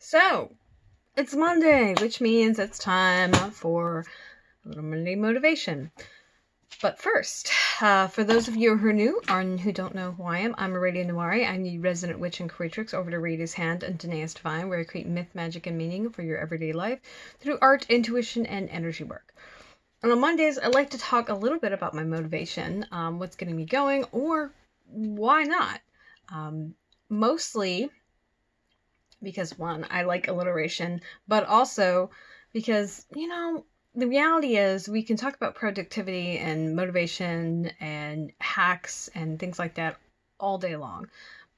So, it's Monday, which means it's time for a little Monday motivation. But first, for those of you who are new or who don't know who I am, I'm Aurelia Noire. I'm the resident witch and creatrix over to Radia's Hand and Danaeus Divine, where I create myth, magic, and meaning for your everyday life through art, intuition, and energy work. And on Mondays, I like to talk a little bit about my motivation, what's getting me going, or why not. Mostly because one, I like alliteration, but also because, the reality is we can talk about productivity and motivation and hacks and things like that all day long.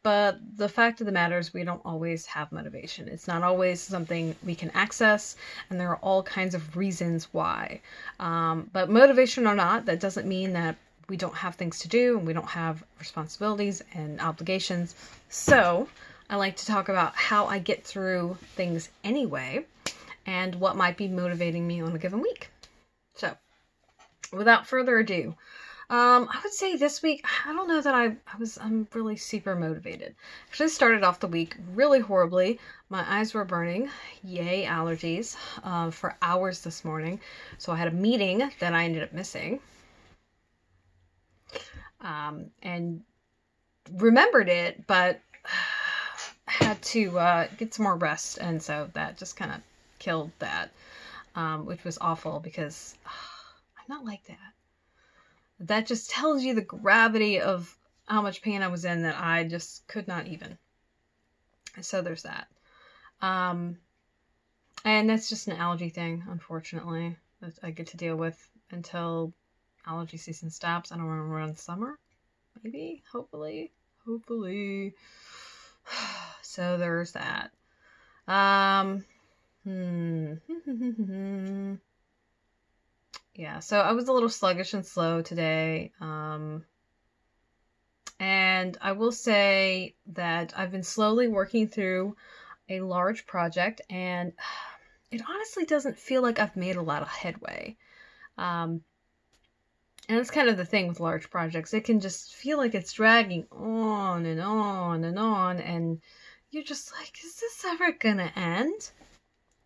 But the fact of the matter is we don't always have motivation. It's not always something we can access, and there are all kinds of reasons why. But motivation or not, that doesn't mean that we don't have things to do and we don't have responsibilities and obligations. So I like to talk about how I get through things anyway and what might be motivating me on a given week. So, without further ado, I would say this week, I don't know that I'm really super motivated. Actually started off the week really horribly. My eyes were burning. Yay, allergies, for hours this morning. So I had a meeting that I ended up missing. And remembered it, but had to get some more rest, and so that just kind of killed that, which was awful because I'm not like that. That just tells you the gravity of how much pain I was in, that I just could not even. So there's that. And that's just an allergy thing, unfortunately, that I get to deal with until allergy season stops. I don't want to run summer. Maybe, hopefully. So there's that. Yeah, so I was a little sluggish and slow today. And I will say that I've been slowly working through a large project, and it honestly doesn't feel like I've made a lot of headway. And it's kind of the thing with large projects. It can just feel like it's dragging on and on and on, and you're just like, is this ever gonna end?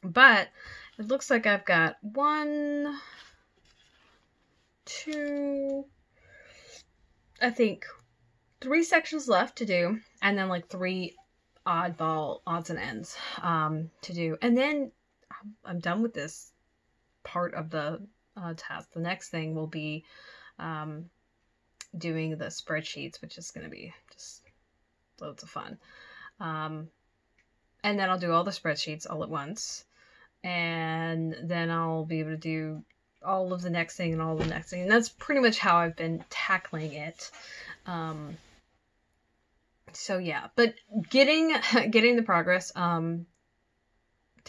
But it looks like I've got 1, 2, I think 3 sections left to do, and then like 3 odds and ends to do. And then I'm done with this part of the task. The next thing will be doing the spreadsheets, which is going to be just loads of fun. And then I'll do all the spreadsheets all at once. And then I'll be able to do all of the next thing and all the next thing. And that's pretty much how I've been tackling it. So yeah, but getting the progress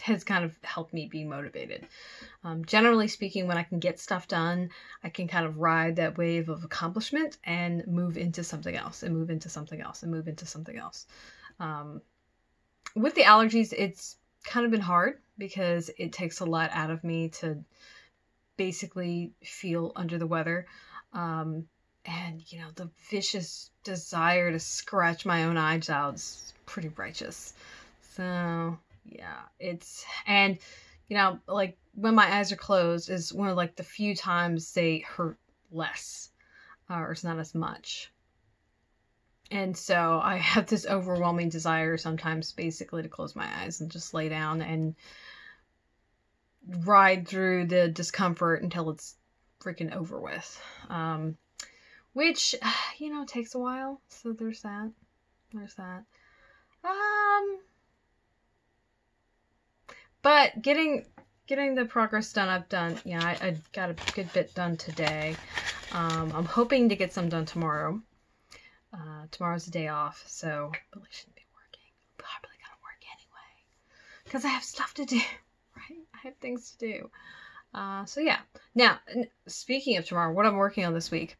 has kind of helped me be motivated. Generally speaking, when I can get stuff done, I can kind of ride that wave of accomplishment and move into something else, and move into something else, and move into something else. With the allergies, it's kind of been hard because it takes a lot out of me to basically feel under the weather. And, the vicious desire to scratch my own eyes out is pretty righteous. So, yeah, and, like, when my eyes are closed is one of, like, the few times they hurt less, or it's not as much. And so I have this overwhelming desire sometimes basically to close my eyes and just lay down and ride through the discomfort until it's freaking over with. Which, takes a while. So there's that. But getting the progress done, I've done. I got a good bit done today. I'm hoping to get some done tomorrow. Tomorrow's a day off, so I really shouldn't be working. I'm probably gonna work anyway, because I have stuff to do, right? I have things to do. So yeah. Now, speaking of tomorrow, what I'm working on this week,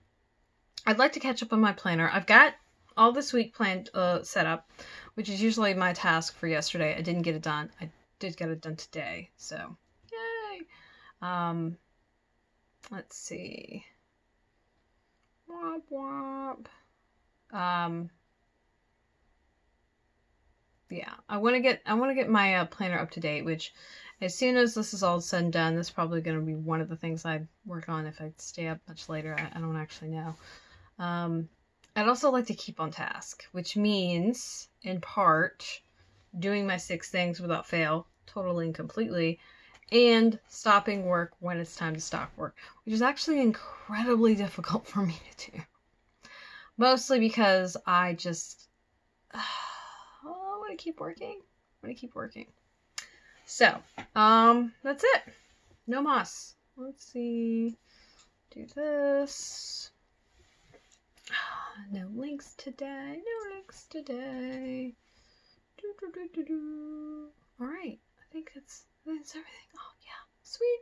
I'd like to catch up on my planner. I've got all this week planned, set up, which is usually my task for yesterday. I didn't get it done. I did get it done today, so yay. Let's see. Womp womp. yeah, I want to get my planner up to date, which as soon as this is all said and done, this is probably going to be one of the things I work on if I stay up much later. I don't actually know. I'd also like to keep on task, which means, in part, doing my 6 things without fail, totally and completely, and stopping work when it's time to stop work, which is actually incredibly difficult for me to do. Mostly because I just I want to keep working. I want to keep working. So, that's it. No moss. Let's see. Do this. No links today. No links today. All right. I think that's everything. Oh yeah, sweet.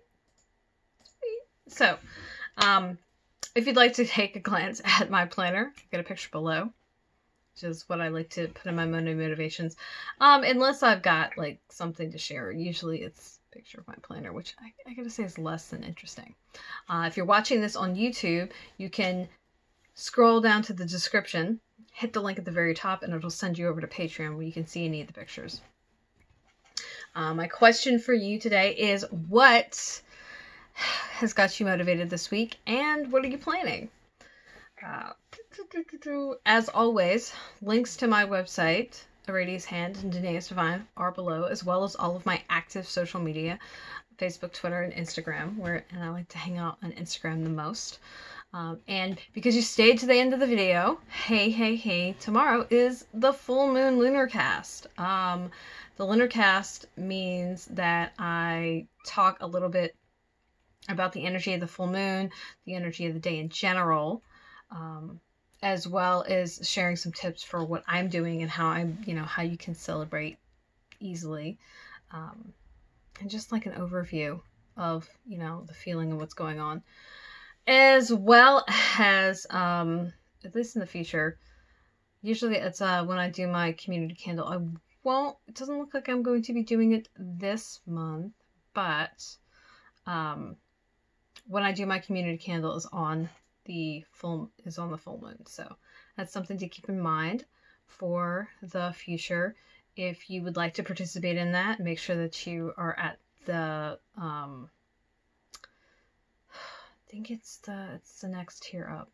So, if you'd like to take a glance at my planner, get a picture below, which is what I like to put in my Monday motivations. Unless I've got like something to share, usually it's a picture of my planner, which I gotta say is less than interesting. If you're watching this on YouTube, you can scroll down to the description, hit the link at the very top, and it'll send you over to Patreon where you can see any of the pictures. My question for you today is, what has got you motivated this week, and what are you planning? As always, links to my website, A Radius Hand and Danaeus Divine, are below, as well as all of my active social media, Facebook, Twitter, and Instagram, and I like to hang out on Instagram the most. And because you stayed to the end of the video, hey, tomorrow is the full moon lunar cast. The lunar cast means that I talk a little bit about the energy of the full moon, the energy of the day in general, as well as sharing some tips for what I'm doing and how how you can celebrate easily, and just like an overview of the feeling of what's going on, as well as at least in the future. Usually it's when I do my community candle. It doesn't look like I'm going to be doing it this month, but when I do my community candle is on the full moon. So that's something to keep in mind for the future. If you would like to participate in that, make sure that you are at the I think it's the next tier up.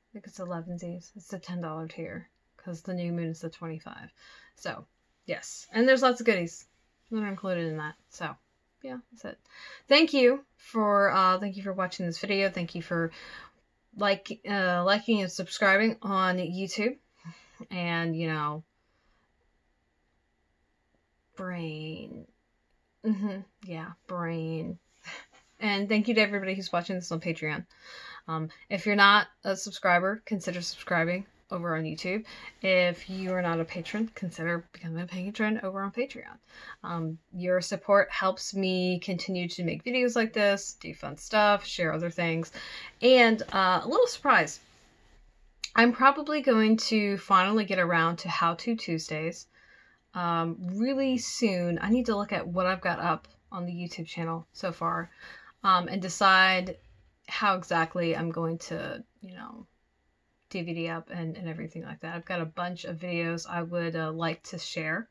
I think it's 11Zs. It's the $10 tier because the new moon is the 25. So yes, and there's lots of goodies that are included in that. So yeah, that's it. Thank you for watching this video. Thank you for liking and subscribing on YouTube. And brain. Yeah, brain. And thank you to everybody who's watching this on Patreon. If you're not a subscriber, consider subscribing over on YouTube. If you are not a patron, consider becoming a patron over on Patreon. Your support helps me continue to make videos like this, do fun stuff, share other things, and a little surprise. I'm probably going to finally get around to How To Tuesdays really soon. I need to look at what I've got up on the YouTube channel so far, and decide how exactly I'm going to, DVD up and everything like that. I've got a bunch of videos I would like to share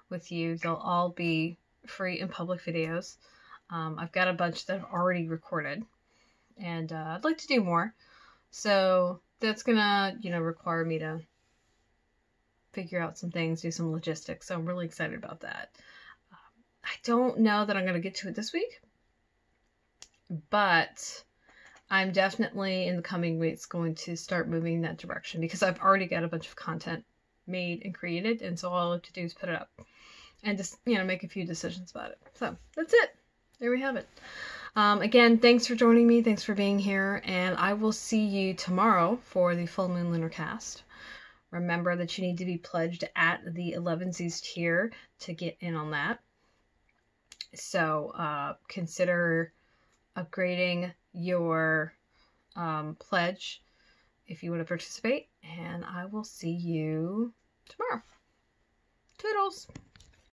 with you. They'll all be free and public videos. I've got a bunch that I've already recorded, and I'd like to do more. So that's gonna, require me to figure out some things, do some logistics. So I'm really excited about that. I don't know that I'm gonna get to it this week, but I'm definitely in the coming weeks going to start moving in that direction because I've already got a bunch of content made and created, and so all I have to do is put it up and just make a few decisions about it. So that's it. There we have it. Again, thanks for joining me. Thanks for being here, and I will see you tomorrow for the full moon lunar cast. Remember that you need to be pledged at the 11Zs tier to get in on that. So consider upgrading your pledge if you want to participate, and I will see you tomorrow. Toodles!